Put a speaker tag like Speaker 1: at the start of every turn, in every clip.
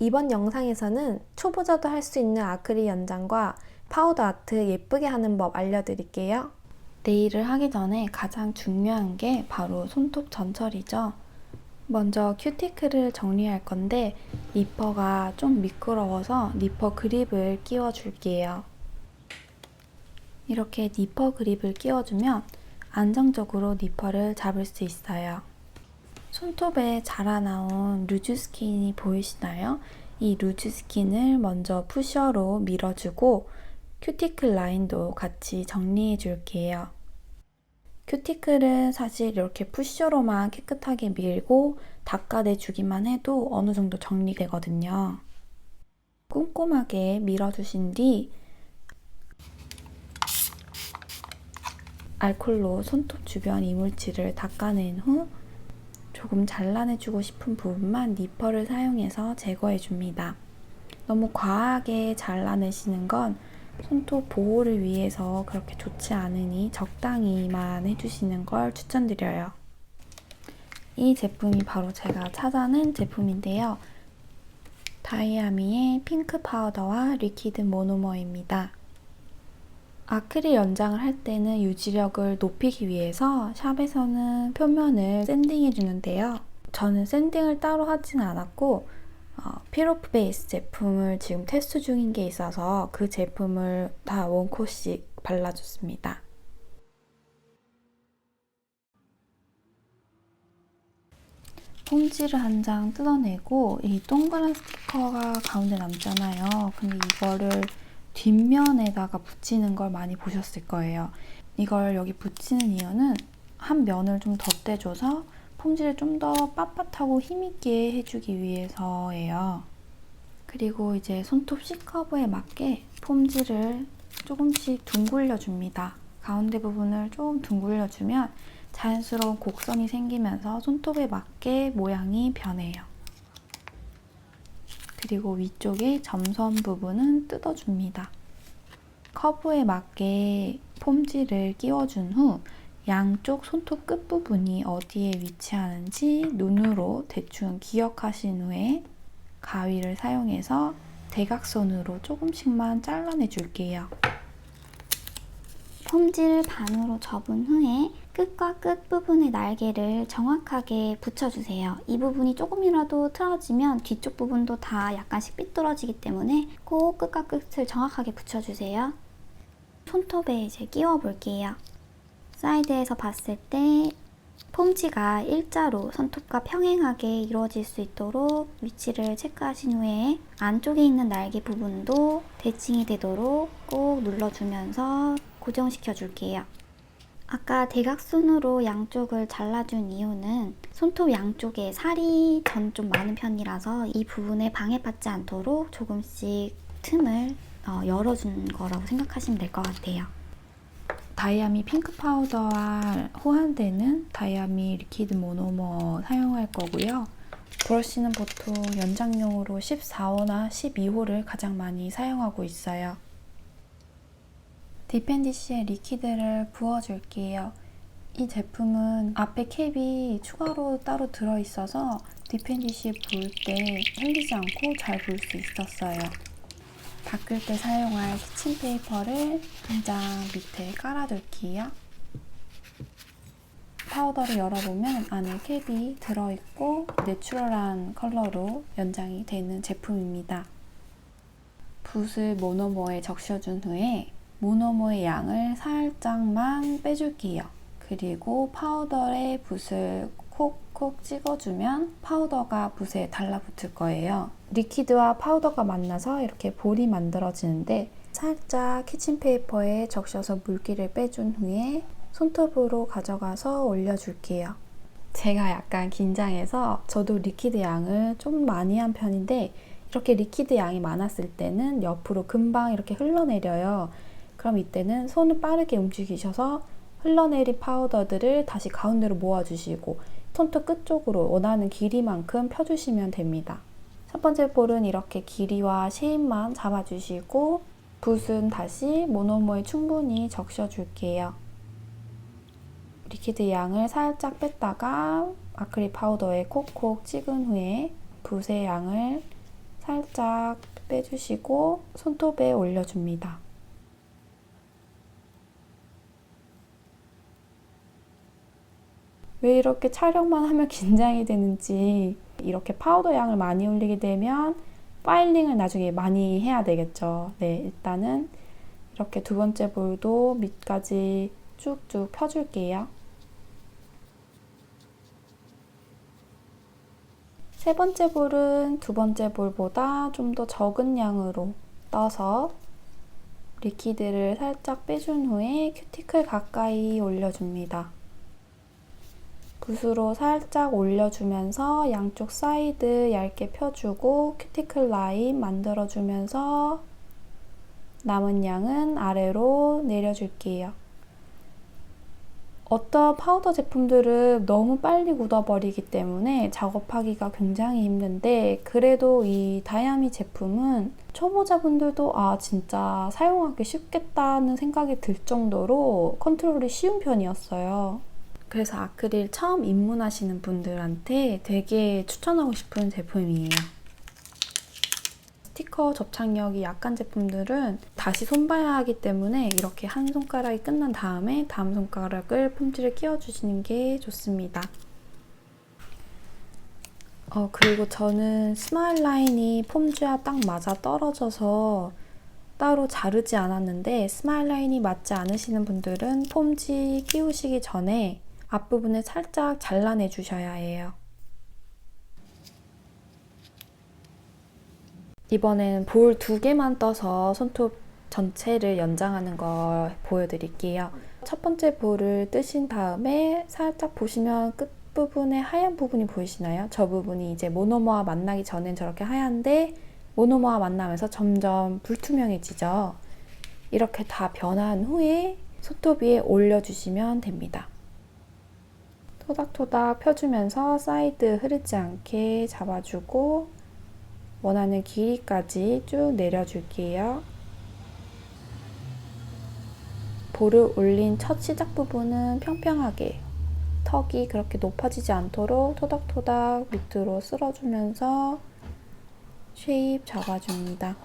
Speaker 1: 이번 영상에서는 초보자도 할 수 있는 아크릴 연장과 파우더 아트 예쁘게 하는 법 알려드릴게요. 네일을 하기 전에 가장 중요한 게 바로 손톱 전처리죠. 먼저 큐티클을 정리할 건데 니퍼가 좀 미끄러워서 니퍼 그립을 끼워 줄게요. 이렇게 니퍼 그립을 끼워주면 안정적으로 니퍼를 잡을 수 있어요. 손톱에 자라나온 루즈 스킨이 보이시나요? 이 루즈 스킨을 먼저 푸셔로 밀어주고 큐티클 라인도 같이 정리해 줄게요. 큐티클은 사실 이렇게 푸셔로만 깨끗하게 밀고 닦아내 주기만 해도 어느 정도 정리되거든요. 꼼꼼하게 밀어주신 뒤 알콜로 손톱 주변 이물질을 닦아낸 후 조금 잘라내주고 싶은 부분만 니퍼를 사용해서 제거해줍니다. 너무 과하게 잘라내시는 건 손톱 보호를 위해서 그렇게 좋지 않으니 적당히만 해주시는 걸 추천드려요. 이 제품이 바로 제가 찾아낸 제품인데요. 다이아미의 핑크 파우더와 리퀴드 모노머입니다. 아크릴 연장을 할 때는 유지력을 높이기 위해서 샵에서는 표면을 샌딩해 주는데요. 저는 샌딩을 따로 하진 않았고 필오프 베이스 제품을 지금 테스트 중인 게 있어서 그 제품을 다 원코씩 발라줬습니다. 폼지를 한 장 뜯어내고 이 동그란 스티커가 가운데 남잖아요. 근데 이거를 뒷면에다가 붙이는 걸 많이 보셨을 거예요. 이걸 여기 붙이는 이유는 한 면을 좀 덧대줘서 폼지를 좀 더 빳빳하고 힘있게 해주기 위해서예요. 그리고 이제 손톱 C커브에 맞게 폼지를 조금씩 둥글려 줍니다. 가운데 부분을 좀 둥글려 주면 자연스러운 곡선이 생기면서 손톱에 맞게 모양이 변해요. 그리고 위쪽에 점선 부분은 뜯어줍니다. 커브에 맞게 폼지를 끼워준 후 양쪽 손톱 끝부분이 어디에 위치하는지 눈으로 대충 기억하신 후에 가위를 사용해서 대각선으로 조금씩만 잘라내 줄게요.
Speaker 2: 폼지를 반으로 접은 후에 끝과 끝 부분의 날개를 정확하게 붙여주세요. 이 부분이 조금이라도 틀어지면 뒤쪽 부분도 다 약간씩 삐뚤어지기 때문에 꼭 끝과 끝을 정확하게 붙여주세요. 손톱에 이제 끼워 볼게요. 사이드에서 봤을 때 폼지가 일자로 손톱과 평행하게 이루어질 수 있도록 위치를 체크하신 후에 안쪽에 있는 날개 부분도 대칭이 되도록 꼭 눌러주면서 고정시켜 줄게요. 아까 대각선으로 양쪽을 잘라준 이유는 손톱 양쪽에 살이 전 좀 많은 편이라서 이 부분에 방해받지 않도록 조금씩 틈을 열어준 거라고 생각하시면 될 것 같아요.
Speaker 1: 다이아미 핑크 파우더와 호환되는 다이아미 리퀴드 모노머 사용할 거고요. 브러쉬는 보통 연장용으로 14호나 12호를 가장 많이 사용하고 있어요. 디펜디쉬의 리퀴드를 부어줄게요. 이 제품은 앞에 캡이 추가로 따로 들어있어서 디펜디쉬 부을 때 흘리지 않고 잘 부을 수 있었어요. 닦을 때 사용할 키친페이퍼를 한 장 밑에 깔아둘게요. 파우더를 열어보면 안에 캡이 들어있고 내추럴한 컬러로 연장이 되는 제품입니다. 붓을 모노머에 적셔준 후에 모노머의 양을 살짝만 빼줄게요. 그리고 파우더에 붓을 콕콕 찍어주면 파우더가 붓에 달라붙을 거예요. 리퀴드와 파우더가 만나서 이렇게 볼이 만들어지는데 살짝 키친페이퍼에 적셔서 물기를 빼준 후에 손톱으로 가져가서 올려줄게요. 제가 약간 긴장해서 저도 리퀴드 양을 좀 많이 한 편인데 이렇게 리퀴드 양이 많았을 때는 옆으로 금방 이렇게 흘러내려요. 그럼 이때는 손을 빠르게 움직이셔서 흘러내린 파우더들을 다시 가운데로 모아주시고 손톱 끝쪽으로 원하는 길이만큼 펴주시면 됩니다. 첫 번째 볼은 이렇게 길이와 쉐입만 잡아주시고 붓은 다시 모노머에 충분히 적셔줄게요. 리퀴드 양을 살짝 뺐다가 아크릴 파우더에 콕콕 찍은 후에 붓의 양을 살짝 빼주시고 손톱에 올려줍니다. 왜 이렇게 촬영만 하면 긴장이 되는지, 이렇게 파우더 양을 많이 올리게 되면 파일링을 나중에 많이 해야 되겠죠. 네, 일단은 이렇게 두 번째 볼도 밑까지 쭉쭉 펴줄게요. 세 번째 볼은 두 번째 볼보다 좀 더 적은 양으로 떠서 리퀴드를 살짝 빼준 후에 큐티클 가까이 올려줍니다. 붓으로 살짝 올려주면서 양쪽 사이드 얇게 펴주고 큐티클 라인 만들어주면서 남은 양은 아래로 내려줄게요. 어떤 파우더 제품들은 너무 빨리 굳어버리기 때문에 작업하기가 굉장히 힘든데, 그래도 이 다이아미 제품은 초보자분들도 진짜 사용하기 쉽겠다는 생각이 들 정도로 컨트롤이 쉬운 편이었어요. 그래서 아크릴 처음 입문하시는 분들한테 되게 추천하고 싶은 제품이에요. 스티커 접착력이 약한 제품들은 다시 손봐야 하기 때문에 이렇게 한 손가락이 끝난 다음에 다음 손가락을 폼지를 끼워주시는 게 좋습니다. 그리고 저는 스마일 라인이 폼지와 딱 맞아 떨어져서 따로 자르지 않았는데, 스마일 라인이 맞지 않으시는 분들은 폼지 끼우시기 전에 앞부분을 살짝 잘라내 주셔야 해요. 이번엔 볼 2개만 떠서 손톱 전체를 연장하는 걸 보여드릴게요. 첫 번째 볼을 뜨신 다음에 살짝 보시면 끝부분에 하얀 부분이 보이시나요? 저 부분이 이제 모노머와 만나기 전엔 저렇게 하얀데 모노머와 만나면서 점점 불투명해지죠. 이렇게 다 변한 후에 손톱 위에 올려주시면 됩니다. 토닥토닥 펴주면서 사이드 흐르지 않게 잡아주고 원하는 길이까지 쭉 내려줄게요. 볼을 올린 첫 시작 부분은 평평하게, 턱이 그렇게 높아지지 않도록 토닥토닥 밑으로 쓸어주면서 쉐입 잡아줍니다.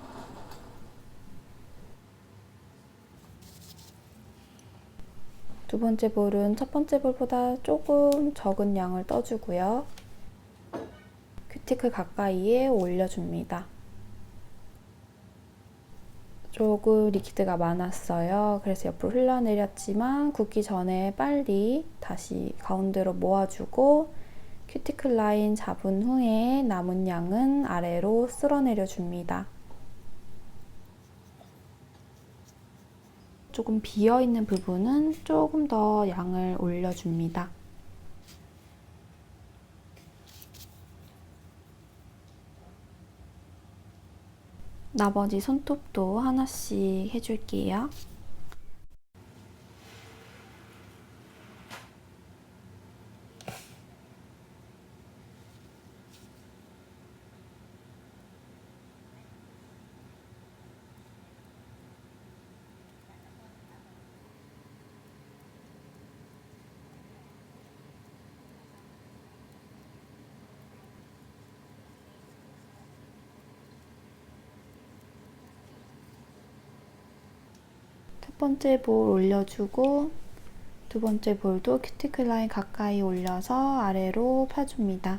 Speaker 1: 두 번째 볼은 첫 번째 볼보다 조금 적은 양을 떠주고요. 큐티클 가까이에 올려줍니다. 조금 리퀴드가 많았어요. 그래서 옆으로 흘러내렸지만 굳기 전에 빨리 다시 가운데로 모아주고 큐티클 라인 잡은 후에 남은 양은 아래로 쓸어내려 줍니다. 조금 비어있는 부분은 조금 더 양을 올려줍니다. 나머지 손톱도 하나씩 해줄게요. 첫 번째 볼 올려주고 두 번째 볼도 큐티클 라인 가까이 올려서 아래로 펴줍니다.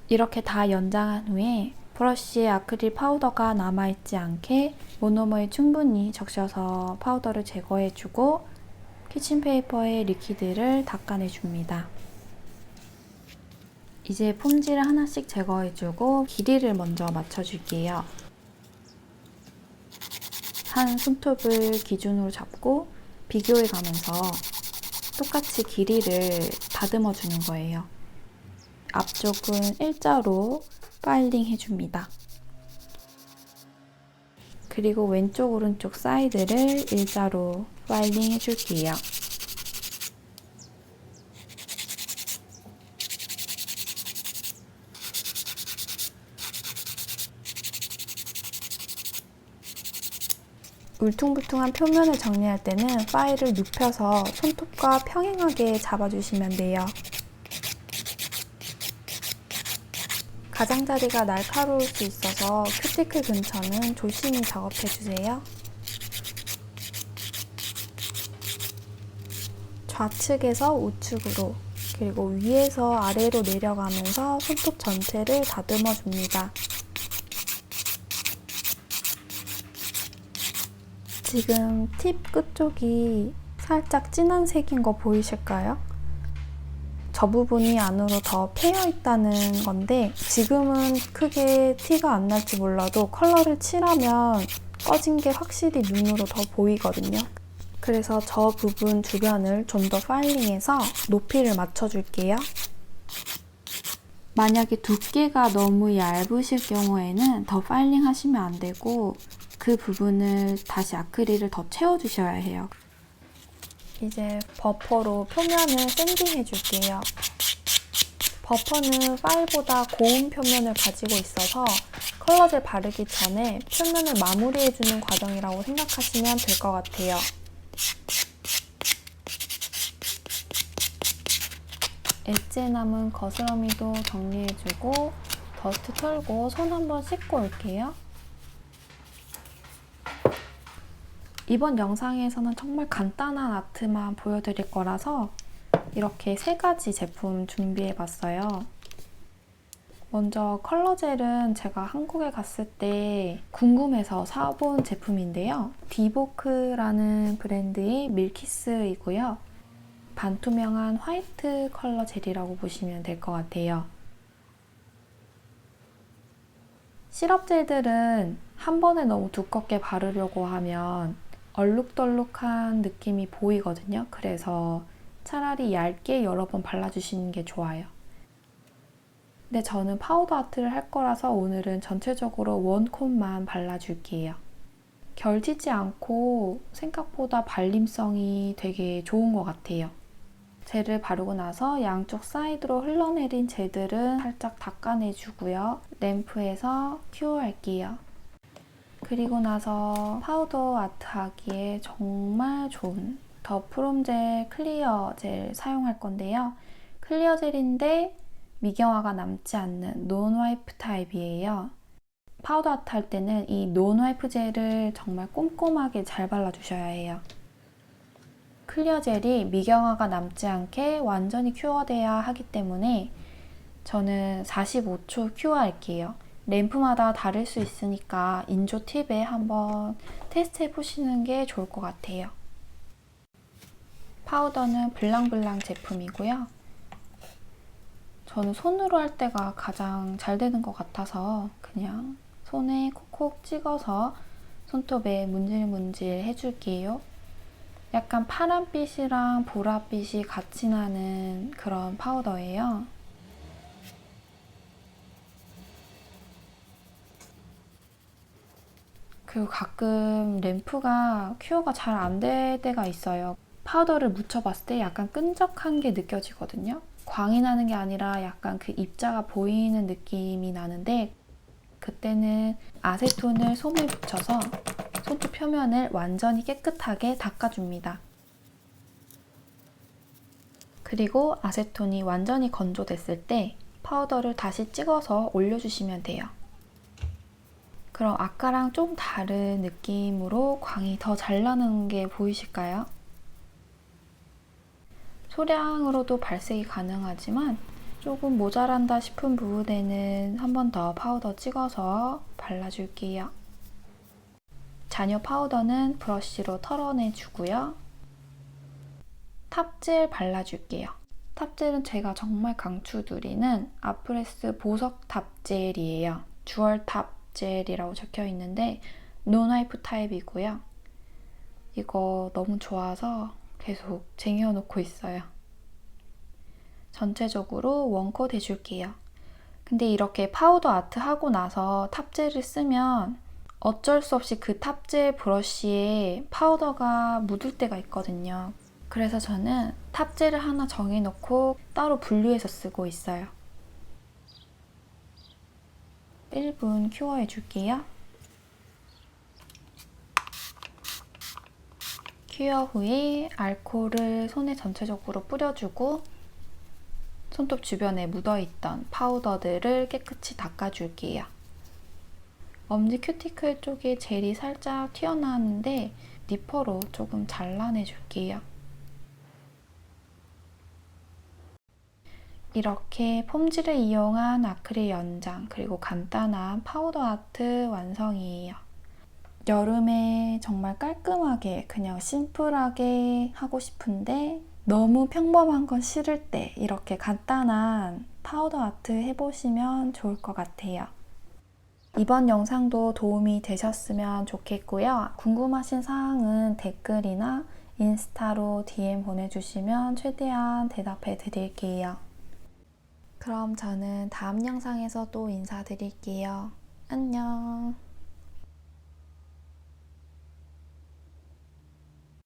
Speaker 1: 이렇게 다 연장한 후에 브러쉬에 아크릴 파우더가 남아있지 않게 모노머에 충분히 적셔서 파우더를 제거해주고 키친페이퍼에 리퀴드를 닦아내줍니다. 이제 폼지를 하나씩 제거해주고 길이를 먼저 맞춰줄게요. 한 손톱을 기준으로 잡고 비교해가면서 똑같이 길이를 다듬어주는 거예요. 앞쪽은 일자로 파일링 해줍니다. 그리고 왼쪽 오른쪽 사이드를 일자로 파일링 해줄게요. 울퉁불퉁한 표면을 정리할 때는 파일을 눕혀서 손톱과 평행하게 잡아주시면 돼요. 가장자리가 날카로울 수 있어서 큐티클 근처는 조심히 작업해주세요. 좌측에서 우측으로, 그리고 위에서 아래로 내려가면서 손톱 전체를 다듬어 줍니다. 지금 팁 끝쪽이 살짝 진한 색인 거 보이실까요? 저 부분이 안으로 더 패여 있다는 건데 지금은 크게 티가 안 날지 몰라도 컬러를 칠하면 꺼진 게 확실히 눈으로 더 보이거든요. 그래서 저 부분 주변을 좀 더 파일링해서 높이를 맞춰줄게요. 만약에 두께가 너무 얇으실 경우에는 더 파일링 하시면 안 되고 그 부분을 다시 아크릴을 더 채워주셔야 해요. 이제 버퍼로 표면을 샌딩 해줄게요. 버퍼는 파일보다 고운 표면을 가지고 있어서 컬러젤 바르기 전에 표면을 마무리해주는 과정이라고 생각하시면 될 것 같아요. 엣지에 남은 거스러미도 정리해주고 더스트 털고 손 한번 씻고 올게요. 이번 영상에서는 정말 간단한 아트만 보여드릴 거라서 이렇게 3가지 제품 준비해봤어요. 먼저 컬러젤은 제가 한국에 갔을 때 궁금해서 사본 제품인데요. 디보크라는 브랜드의 밀키스이고요. 반투명한 화이트 컬러 젤이라고 보시면 될 것 같아요. 시럽 젤들은 한 번에 너무 두껍게 바르려고 하면 얼룩덜룩한 느낌이 보이거든요. 그래서 차라리 얇게 여러 번 발라주시는 게 좋아요. 근데 저는 파우더 아트를 할 거라서 오늘은 전체적으로 원콧만 발라줄게요. 결지지 않고 생각보다 발림성이 되게 좋은 것 같아요. 젤을 바르고 나서 양쪽 사이드로 흘러내린 젤들은 살짝 닦아내주고요. 램프에서 큐어할게요. 그리고 나서 파우더 아트 하기에 정말 좋은 더 프롬젤 클리어 젤 사용할 건데요. 클리어 젤인데 미경화가 남지 않는 논 와이프 타입이에요. 파우더 아트 할 때는 이 논 와이프 젤을 정말 꼼꼼하게 잘 발라주셔야 해요. 클리어 젤이 미경화가 남지 않게 완전히 큐어돼야 하기 때문에 저는 45초 큐어할게요. 램프마다 다를 수 있으니까 인조 팁에 한번 테스트 해보시는 게 좋을 것 같아요. 파우더는 블랑블랑 제품이고요. 저는 손으로 할 때가 가장 잘 되는 것 같아서 그냥 손에 콕콕 찍어서 손톱에 문질문질 해줄게요. 약간 파란빛이랑 보랏빛이 같이 나는 그런 파우더예요. 그리고 가끔 램프가 큐어가 잘 안 될 때가 있어요. 파우더를 묻혀봤을 때 약간 끈적한 게 느껴지거든요. 광이 나는 게 아니라 약간 그 입자가 보이는 느낌이 나는데 그때는 아세톤을 솜에 묻혀서 손톱 표면을 완전히 깨끗하게 닦아줍니다. 그리고 아세톤이 완전히 건조됐을 때 파우더를 다시 찍어서 올려주시면 돼요. 그럼 아까랑 좀 다른 느낌으로 광이 더 잘 나는 게 보이실까요? 소량으로도 발색이 가능하지만 조금 모자란다 싶은 부분에는 한 번 더 파우더 찍어서 발라줄게요. 잔여 파우더는 브러쉬로 털어내주고요. 탑젤 발라줄게요. 탑젤은 제가 정말 강추드리는 아프레스 보석 탑젤이에요. 주얼 탑젤이라고 적혀 있는데 논 와이프 타입이고요. 이거 너무 좋아서 계속 쟁여놓고 있어요. 전체적으로 원콧 해줄게요. 근데 이렇게 파우더 아트 하고 나서 탑젤을 쓰면 어쩔 수 없이 그 탑젤 브러쉬에 파우더가 묻을 때가 있거든요. 그래서 저는 탑젤을 하나 정해놓고 따로 분류해서 쓰고 있어요. 1분 큐어 해줄게요. 큐어 후에 알코올을 손에 전체적으로 뿌려주고 손톱 주변에 묻어있던 파우더들을 깨끗이 닦아줄게요. 엄지 큐티클 쪽에 젤이 살짝 튀어나왔는데 니퍼로 조금 잘라내줄게요. 이렇게 폼질을 이용한 아크릴 연장 그리고 간단한 파우더 아트 완성이에요. 여름에 정말 깔끔하게 그냥 심플하게 하고 싶은데 너무 평범한 건 싫을 때 이렇게 간단한 파우더 아트 해보시면 좋을 것 같아요. 이번 영상도 도움이 되셨으면 좋겠고요. 궁금하신 사항은 댓글이나 인스타로 DM 보내주시면 최대한 대답해 드릴게요. 그럼 저는 다음 영상에서 또 인사드릴게요. 안녕.